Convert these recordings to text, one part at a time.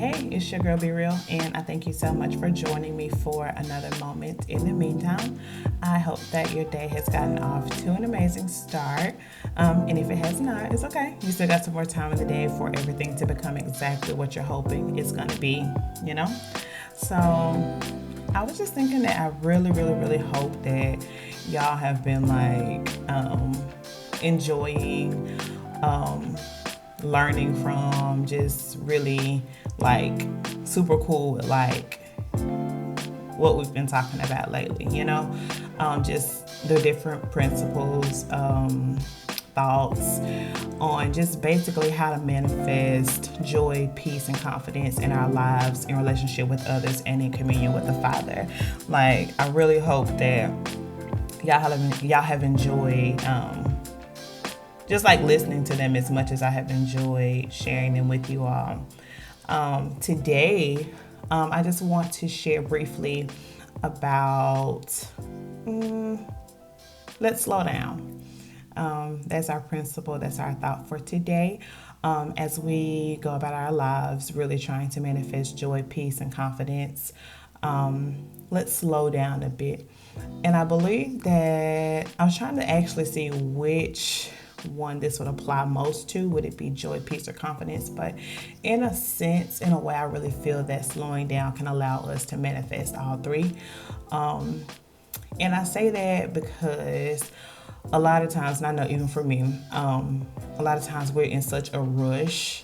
Hey, it's your girl Be Real, and I thank you so much for joining me for another moment. In the meantime, I hope that your day has gotten off to an amazing start. And if it has not, it's okay. You still got some more time in the day for everything to become exactly what you're hoping it's going to be, you know? So I was just thinking that I really hope that y'all have been enjoying learning from just really super cool what we've been talking about lately, just the different principles, thoughts on just basically how to manifest joy, peace, and confidence in our lives, in relationship with others, and in communion with the Father. I really hope that y'all have enjoyed just listening to them as much as I have enjoyed sharing them with you all. Today, I just want to share briefly about let's slow down. That's our principle, that's our thought for today. As we go about our lives, really trying to manifest joy, peace, and confidence, let's slow down a bit. And I believe that I was trying to actually see which one this would apply most to. Would it be joy, peace, or confidence? But in a sense, in a way, I really feel that slowing down can allow us to manifest all three. And I say that because a lot of times, and I know even for me, a lot of times we're in such a rush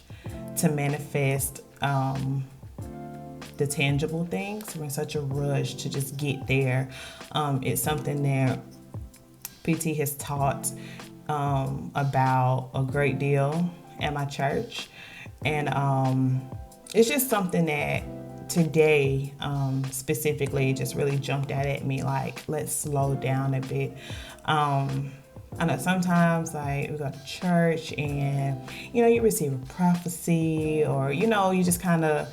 to manifest the tangible things. We're in such a rush to just get there. It's something that PT has taught about a great deal at my church, and it's just something that today specifically just really jumped out at me, let's slow down a bit. I know sometimes we go to church and you receive a prophecy, or you just kind of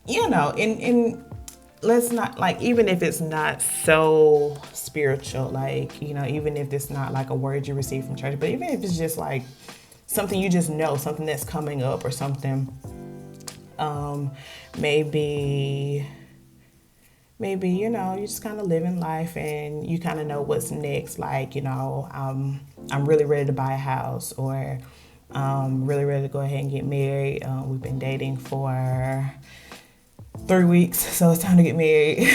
and let's not even if it's not so spiritual, even if it's not a word you receive from church, but even if it's just something you just know, something that's coming up or something, maybe you just kind of living life and you kind of know what's next, I'm really ready to buy a house, or really ready to go ahead and get married. We've been dating for 3 weeks, so it's time to get married.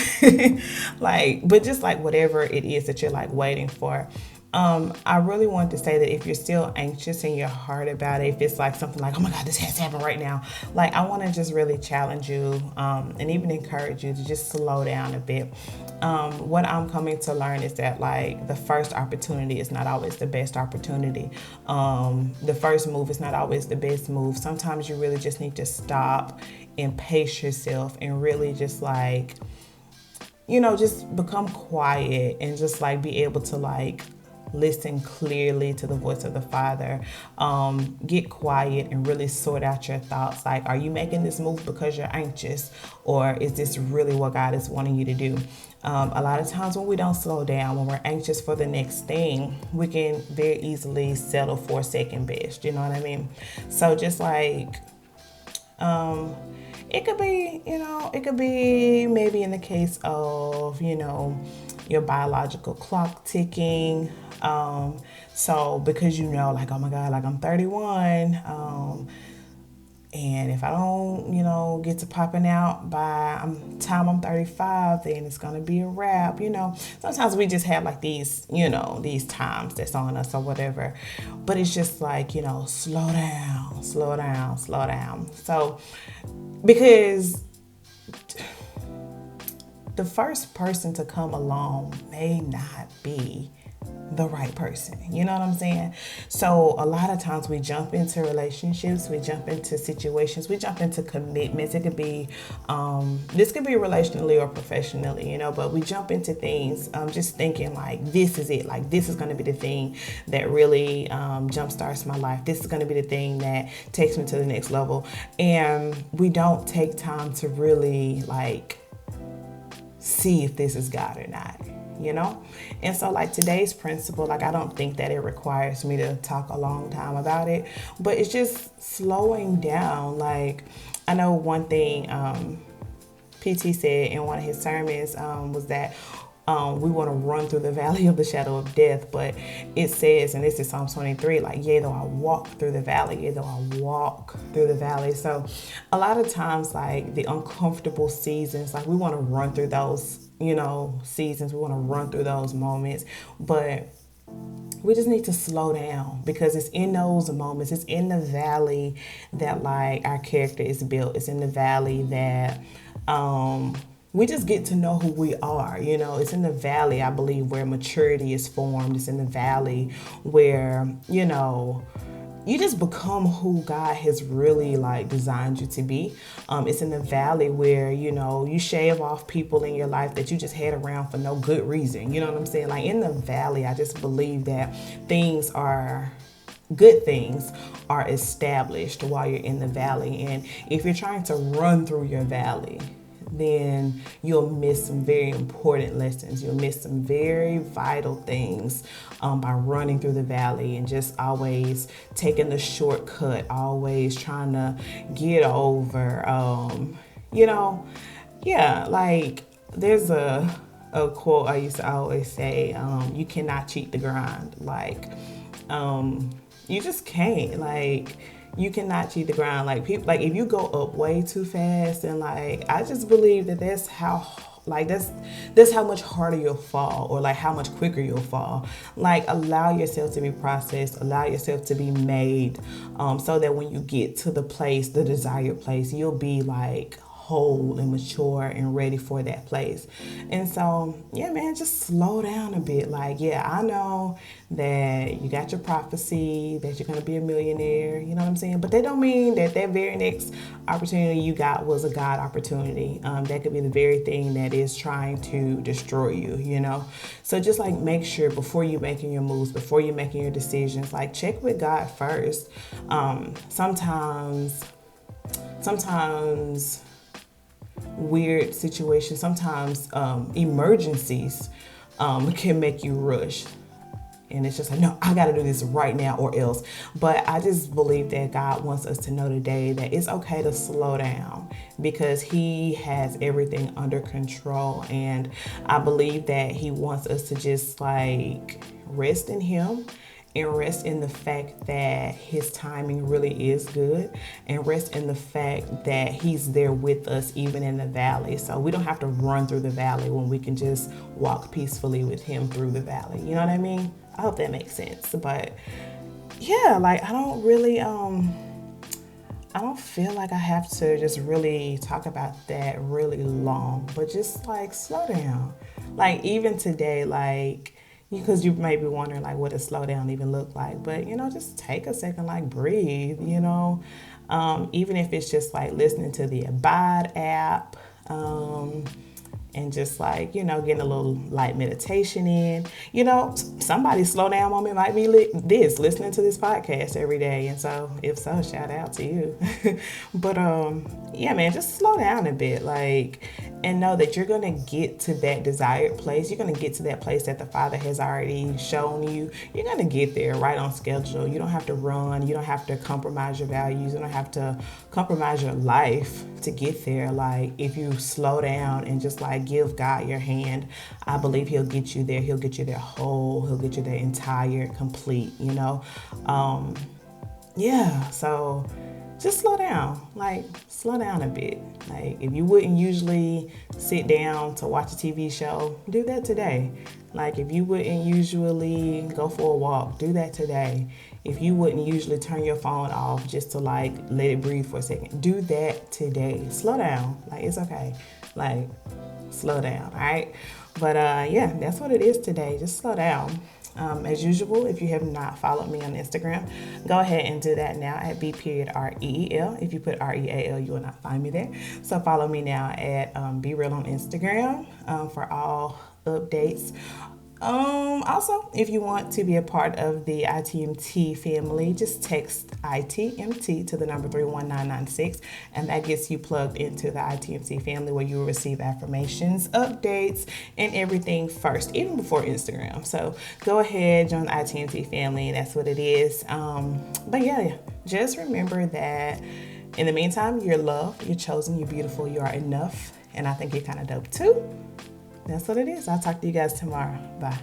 But just whatever it is that you're waiting for. I really want to say that if you're still anxious in your heart about it, if it's something oh my God, this has to happen right now, I want to just really challenge you, and even encourage you to just slow down a bit. What I'm coming to learn is that the first opportunity is not always the best opportunity. The first move is not always the best move. Sometimes you really just need to stop and pace yourself and really just just become quiet and just be able to listen clearly to the voice of the Father. Get quiet and really sort out your thoughts. Are you making this move because you're anxious, or is this really what God is wanting you to do? A lot of times when we don't slow down, when we're anxious for the next thing, we can very easily settle for second best. You know what I mean? So just it could be maybe in the case of, your biological clock ticking. So because oh my God, I'm 31, and if I don't, get to popping out by time I'm 35, then it's gonna be a wrap. Sometimes we just have these, these times that's on us or whatever. But it's just slow down. So because the first person to come along may not be the right person. You know what I'm saying? So a lot of times we jump into relationships, we jump into situations, we jump into commitments. It could be, this could be relationally or professionally, but we jump into things just thinking this is it. This is going to be the thing that really jumpstarts my life. This is going to be the thing that takes me to the next level. And we don't take time to really see if this is God or not. you know? And so like today's principle, like I don't think that it requires me to talk a long time about it, but it's just slowing down. Like I know one thing PT said in one of his sermons was that we want to run through the valley of the shadow of death, but it says, and this is Psalm 23, like, yea, though I walk through the valley, yea, though I walk through the valley. So a lot of times, like the uncomfortable seasons, like we want to run through those, seasons. We want to run through those moments, but we just need to slow down, because it's in those moments, it's in the valley that like our character is built. It's in the valley that we just get to know who we are. It's in the valley, I believe, where maturity is formed. It's in the valley where, you just become who God has really like designed you to be. It's in the valley where, you shave off people in your life that you just had around for no good reason. You know what I'm saying? Like in the valley, I just believe that good things are established while you're in the valley. And if you're trying to run through your valley, then you'll miss some very important lessons. You'll miss some very vital things by running through the valley and just always taking the shortcut, always trying to get over. Like there's a quote I used to always say, you cannot cheat the grind. Like, you just can't. Like, you cannot cheat the grind. Like people, like if you go up way too fast, and like I just believe that that's how much harder you'll fall, or like how much quicker you'll fall. Like allow yourself to be processed, allow yourself to be made, so that when you get to the desired place, you'll be like whole and mature and ready for that place. And so, yeah, man, just slow down a bit. Like, yeah, I know that you got your prophecy that you're going to be a millionaire, you know what I'm saying? But that don't mean that very next opportunity you got was a God opportunity. That could be the very thing that is trying to destroy you, So just like make sure before you're making your moves, before you're making your decisions, like check with God first. Sometimes weird situations, sometimes emergencies can make you rush. And it's just like, no, I got to do this right now or else. But I just believe that God wants us to know today that it's okay to slow down, because he has everything under control. And I believe that he wants us to just like rest in him, and rest in the fact that his timing really is good, and rest in the fact that he's there with us even in the valley. So we don't have to run through the valley when we can just walk peacefully with him through the valley. You know what I mean? I hope that makes sense. But yeah, like I don't feel like I have to just really talk about that really long, but just like slow down. Like even today, like, because you may be wondering like what does slow down even look like, but just take a second, like breathe, even if it's just like listening to the Abide app, and just like, getting a little light meditation in. Somebody's slow down moment might be listening to this podcast every day. And so if so, shout out to you. But yeah, man, just slow down a bit, like, and know that you're going to get to that desired place. You're going to get to that place that the Father has already shown you. You're going to get there right on schedule. You don't have to run. You don't have to compromise your values. You don't have to compromise your life to get there. Like if you slow down and just like give God your hand, I believe he'll get you there. He'll get you there whole. He'll get you there entire, complete, Yeah, so just slow down. Like, slow down a bit. Like, if you wouldn't usually sit down to watch a TV show, do that today. Like, if you wouldn't usually go for a walk, do that today. If you wouldn't usually turn your phone off just to, like, let it breathe for a second, do that today. Slow down. Like, it's okay. Like, slow down, all right? But, yeah, that's what it is today. Just slow down. As usual, if you have not followed me on Instagram, go ahead and do that now at B.REEL. If you put REAL, you will not find me there. So follow me now at Be Real on Instagram for all updates Also, if you want to be a part of the ITMT family, just text ITMT to the number 31996, and that gets you plugged into the ITMT family where you will receive affirmations, updates, and everything first, even before Instagram. So go ahead, join the ITMT family, and that's what it is. But yeah, just remember that in the meantime, you're loved, you're chosen, you're beautiful, you are enough, and I think you're kind of dope too. That's what it is. I'll talk to you guys tomorrow. Bye.